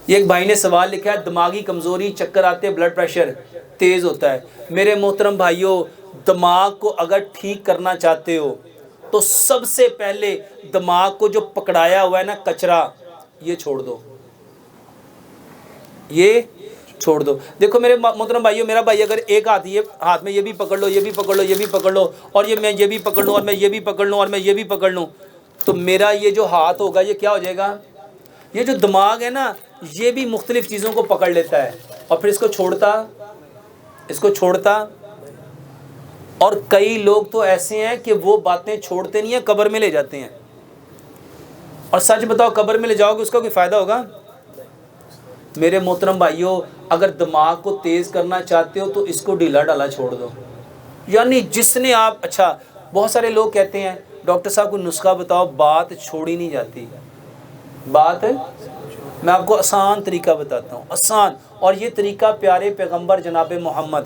یہ ایک بھائی نے سوال لکھا ہے، دماغی کمزوری، چکر آتے، بلڈ پریشر تیز ہوتا ہے۔ میرے محترم بھائیوں، دماغ کو اگر ٹھیک کرنا چاہتے ہو تو سب سے پہلے دماغ کو جو پکڑایا ہوا ہے نا کچرا، یہ چھوڑ دو، یہ چھوڑ دو۔ دیکھو میرے محترم بھائیوں، میرا بھائی اگر ایک ہاتھ میں یہ بھی پکڑ لو، یہ بھی پکڑ لو، یہ بھی پکڑ لو، اور میں یہ بھی پکڑ لوں، اور میں یہ بھی پکڑ لوں، اور میں یہ بھی پکڑ لوں، تو میرا یہ جو ہاتھ ہوگا یہ کیا ہو جائے گا؟ یہ جو دماغ ہے نا یہ بھی مختلف چیزوں کو پکڑ لیتا ہے اور پھر اس کو چھوڑتا۔ اور کئی لوگ تو ایسے ہیں کہ وہ باتیں چھوڑتے نہیں ہیں، قبر میں لے جاتے ہیں۔ اور سچ بتاؤ، قبر میں لے جاؤ گے اس کا کوئی فائدہ ہوگا؟ میرے محترم بھائیوں، اگر دماغ کو تیز کرنا چاہتے ہو تو اس کو ڈھیلا ڈالا چھوڑ دو۔ یعنی جس نے اچھا، بہت سارے لوگ کہتے ہیں ڈاکٹر صاحب کو نسخہ بتاؤ، بات چھوڑی نہیں جاتی۔ بات میں آپ کو آسان طریقہ بتاتا ہوں، آسان، اور یہ طریقہ پیارے پیغمبر جناب محمد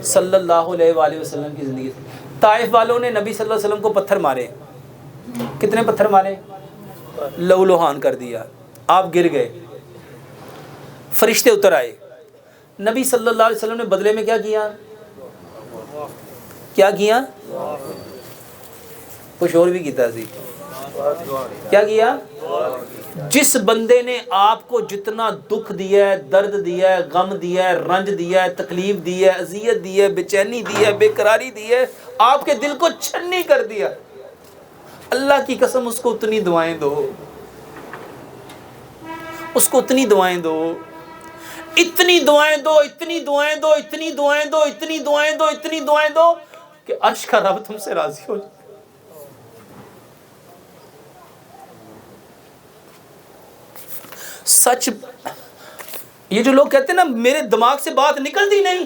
صلی اللہ علیہ وآلہ وسلم کی زندگی سے۔ طائف والوں نے نبی صلی اللہ علیہ وسلم کو پتھر مارے، کتنے پتھر مارے؟ لہو لہان کر دیا، آپ گر گئے، فرشتے اتر آئے، نبی صلی اللہ علیہ وسلم نے بدلے میں کیا کیا؟ کچھ اور بھی کیتا سی، کیا کیا؟ جس بندے نے آپ کو جتنا دکھ دیا ہے، درد دیا ہے، غم دیا ہے، رنج دیا ہے، تکلیف دی ہے، اذیت دی ہے، بے چینی دی ہے، بے قراری دی ہے، آپ کے دل کو چھنی کر دیا، اللہ کی قسم اس کو اتنی دعائیں دو، اس کو اتنی دعائیں دو، اتنی دعائیں دو، اتنی دعائیں دو، اتنی دعائیں دو، اتنی دعائیں دو، اتنی دعائیں دو کہ عرش کا رب تم سے راضی ہو جائے۔ سچ، یہ جو لوگ کہتے ہیں نا میرے دماغ سے بات نکلتی نہیں،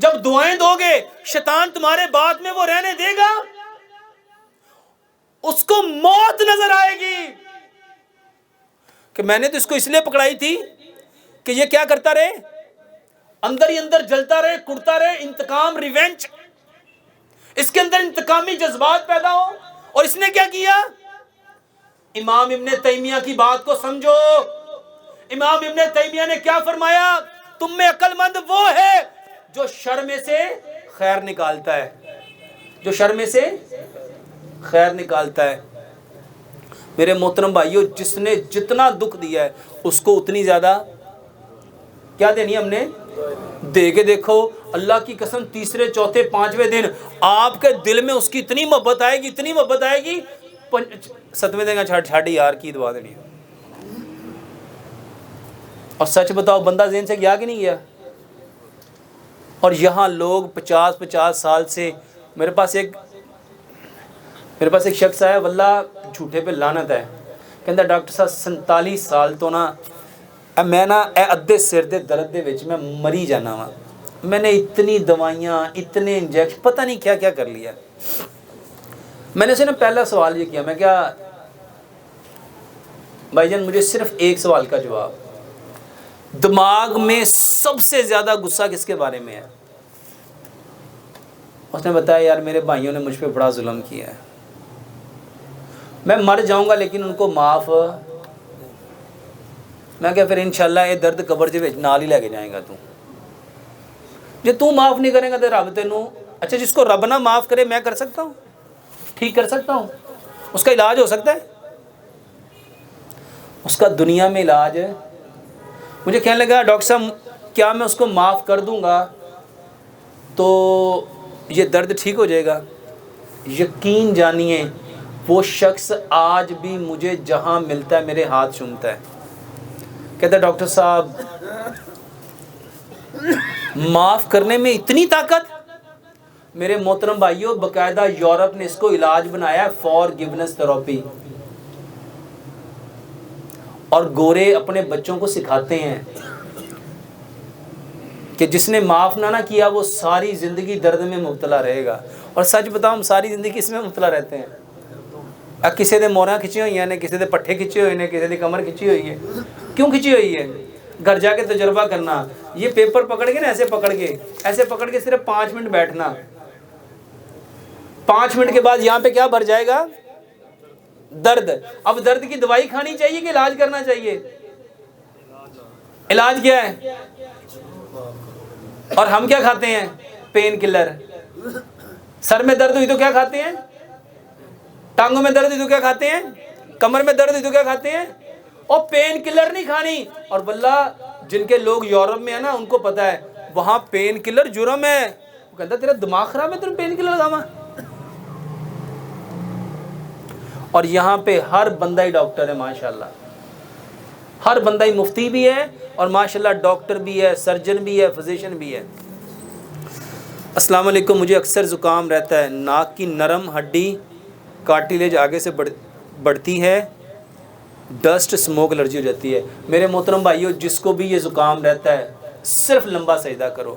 جب دعائیں دو گے شیطان تمہارے بات میں وہ رہنے دے گا، اس کو موت نظر آئے گی کہ میں نے تو اس کو اس لیے پکڑائی تھی کہ یہ کیا کرتا رہے، اندر ہی اندر جلتا رہے، کڑتا رہے، انتقام، ریونج، اس کے اندر انتقامی جذبات پیدا ہو۔ اور اس نے کیا کیا؟ امام ابن تیمیہ کی بات کو سمجھو، امام ابن تیمیہ نے کیا فرمایا؟ تم میں عقل مند وہ ہے جو شر میں سے خیر نکالتا ہے، جو شر میں سے خیر نکالتا ہے۔ میرے محترم بھائیوں، جس نے جتنا دکھ دیا ہے اس کو اتنی زیادہ کیا دینی ہے ہم نے؟ دے کے دیکھو، اللہ کی قسم تیسرے چوتھے پانچویں دن آپ کے دل میں اس کی اتنی محبت آئے گی، اتنی محبت آئے گی، ستویں دن کا چھاڑ یار کی دعا دینی ہے۔ اور سچ بتاؤ بندہ ذہن سے گیا کہ نہیں گیا؟ اور یہاں لوگ 50 سال سے، میرے پاس ایک شخص آیا، واللہ جھوٹے پہ لعنت ہے، کہتا ڈاکٹر صاحب 47 سال تو نا میں نا ادھے سر دے درد دے وچ میں مری جانا وا، میں نے اتنی دوائیاں، اتنے انجیکشن، پتہ نہیں کیا کیا کر لیا۔ میں نے اسے نا پہلا سوال یہ کیا، میں کیا بھائی جان مجھے صرف ایک سوال کا جواب، دماغ میں سب سے زیادہ غصہ کس کے بارے میں ہے؟ اس نے بتایا یار میرے بھائیوں نے مجھ پہ بڑا ظلم کیا ہے، میں مر جاؤں گا لیکن ان کو معاف، میں کہا پھر انشاءاللہ یہ درد قبر دے وچ نال ہی لے کے جائے گا تو، جے تو معاف نہیں کرے گا تو رب تینوں، اچھا جس کو رب نہ معاف کرے میں کر سکتا ہوں، ٹھیک کر سکتا ہوں، اس کا علاج ہو سکتا ہے، اس کا دنیا میں علاج ہے۔ مجھے کہنے لگا ڈاکٹر صاحب کیا میں اس کو معاف کر دوں گا تو یہ درد ٹھیک ہو جائے گا؟ یقین جانیے وہ شخص آج بھی مجھے جہاں ملتا ہے میرے ہاتھ چومتا ہے، کہتا ہے ڈاکٹر صاحب معاف کرنے میں اتنی طاقت۔ میرے محترم بھائیوں، باقاعدہ یورپ نے اس کو علاج بنایا فار گیونس تھراپی، اور گورے اپنے بچوں کو سکھاتے ہیں کہ جس نے معاف نہ کیا وہ ساری زندگی درد میں مبتلا رہے گا۔ اور سچ بتاؤ ہم ساری زندگی اس میں مبتلا رہتے ہیں، کسی دے موراں کھچی ہوئی ہیں نے، کسی دے پٹھے کھچے ہوئے نے، کسی دی کمر کھچی ہوئی ہے۔ کیوں کھچی ہوئی ہے؟ گھر جا کے تجربہ کرنا، یہ پیپر پکڑ کے نا ایسے پکڑ کے صرف 5 منٹ بیٹھنا، 5 منٹ کے بعد یہاں پہ کیا بھر جائے گا؟ درد۔ اب درد کی دوائی کھانی چاہیے کہ علاج کرنا چاہیے؟ علاج کیا ہے؟ اور ہم کیا کھاتے ہیں؟ Pain colour. سر میں درد ہوئی تو کیا کھاتے ہیں؟ ٹانگوں میں درد ہوئی تو کیا کھاتے ہیں؟ کمر میں درد ہوئی تو کیا کھاتے ہیں؟ اور پین کلر نہیں کھانی. اور واللہ جن کے لوگ یورپ میں ہیں نا ان کو پتہ ہے وہاں پین کلر جرم ہے. وہ کہتا تیرا دماغ خراب ہے تم پین کلر لگاوا. اور یہاں پہ ہر بندہ ہی ڈاکٹر ہے ماشاءاللہ. ہر بندہ ہی مفتی بھی ہے اور ماشاءاللہ ڈاکٹر بھی ہے, سرجن بھی ہے, فزیشین بھی ہے. السلام علیکم. مجھے اکثر زکام رہتا ہے, ناک کی نرم ہڈی کارٹیلیج آگے سے بڑھتی ہے, ڈسٹ اسموک الرجی ہو جاتی ہے. میرے محترم بھائیو, جس کو بھی یہ زکام رہتا ہے صرف لمبا سجدہ کرو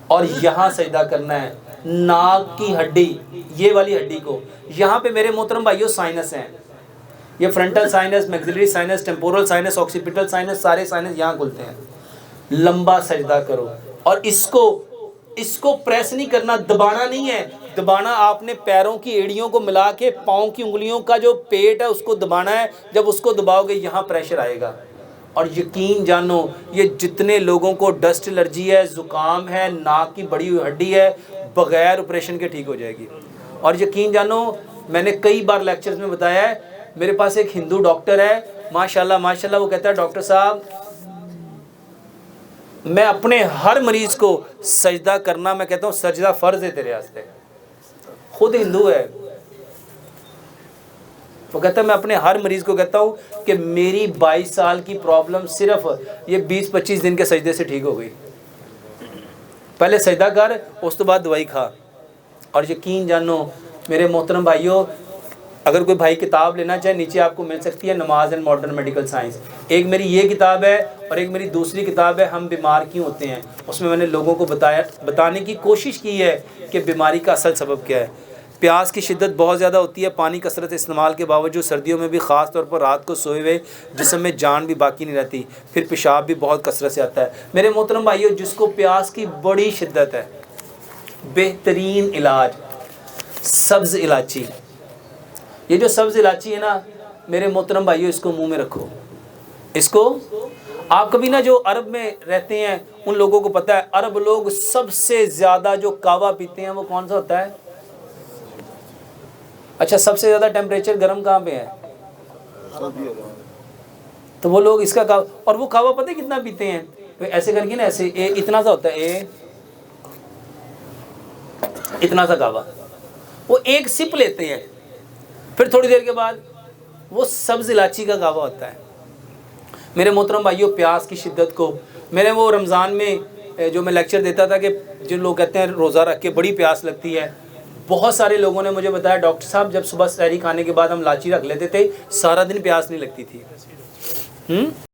اور یہاں سجدہ کرنا ہے, ناک کی ہڈی, یہ والی ہڈی کو. یہاں پہ میرے محترم بھائیو سائنس ہیں, یہ frontal sinus, maxillary sinus, temporal sinus, occipital sinus, سارے سائنس یہاں کھلتے ہیں. لمبا سجدہ کرو اور اس کو پریس نہیں کرنا, دبانا نہیں ہے. دبانا آپ نے پیروں کی ایڑیوں کو ملا کے پاؤں کی انگلیوں کا جو پیٹ ہے اس کو دبانا ہے. جب اس کو دباؤ گے یہاں پریشر آئے گا. اور یقین جانو یہ جتنے لوگوں کو ڈسٹ الرجی ہے, زکام ہے, ناک کی بڑی ہوئی ہڈی ہے, بغیر آپریشن کے ٹھیک ہو جائے گی. اور یقین جانو میں نے کئی بار لیکچرز میں بتایا ہے, میرے پاس ایک ہندو ڈاکٹر ہے ماشاءاللہ ماشاءاللہ, وہ کہتا ہے ڈاکٹر صاحب میں اپنے ہر مریض کو سجدہ کرنا, میں کہتا ہوں سجدہ فرض ہے تیرے واسطے. خود ہندو ہے, وہ کہتا ہے میں اپنے ہر مریض کو کہتا ہوں کہ میری 22 سال کی پرابلم صرف یہ 20-25 دن کے سجدے سے ٹھیک ہو گئی. پہلے سجدہ کر, اس تو بعد دوائی کھا. اور یقین جانو میرے محترم بھائیوں, اگر کوئی بھائی کتاب لینا چاہے نیچے آپ کو مل سکتی ہے, نماز اینڈ ماڈرن میڈیکل سائنس. ایک میری یہ کتاب ہے اور ایک میری دوسری کتاب ہے ہم بیمار کیوں ہوتے ہیں. اس میں نے لوگوں کو بتانے کی کوشش کی ہے کہ بیماری کا اصل سبب کیا ہے. پیاس کی شدت بہت زیادہ ہوتی ہے, پانی کثرت استعمال کے باوجود سردیوں میں بھی, خاص طور پر رات کو سوئے ہوئے جسم میں جان بھی باقی نہیں رہتی, پھر پیشاب بھی بہت کثرت سے آتا ہے. میرے محترم بھائیوں, جس کو پیاس کی بڑی شدت ہے, بہترین علاج سبز الائچی. یہ جو سبز الائچی ہے نا میرے محترم بھائیوں, اس کو منہ میں رکھو. اس کو آپ کبھی نا جو عرب میں رہتے ہیں ان لوگوں کو پتہ ہے, عرب لوگ سب سے زیادہ جو کعوہ پیتے ہیں وہ کون سا ہوتا ہے؟ اچھا, سب سے زیادہ ٹیمپریچر گرم کہاں پہ ہے؟ تو وہ لوگ اس کا کعوہ, اور وہ کعوہ پتہ ہے کتنا پیتے ہیں؟ ایسے کر کے نا, ایسے اتنا سا ہوتا ہے, اتنا سا کعوہ, وہ ایک سپ لیتے ہیں, پھر تھوڑی دیر کے بعد وہ سبز الائچی کا کعوہ ہوتا ہے. میرے محترم بھائیوں, پیاس کی شدت کو میں نے وہ رمضان میں جو میں لیکچر دیتا تھا کہ جن لوگ کہتے ہیں روزہ رکھ کے بڑی پیاس لگتی ہے, بہت سارے لوگوں نے مجھے بتایا ڈاکٹر صاحب جب صبح سحری کھانے کے بعد ہم لاچی رکھ لیتے تھے سارا دن پیاس نہیں لگتی تھی.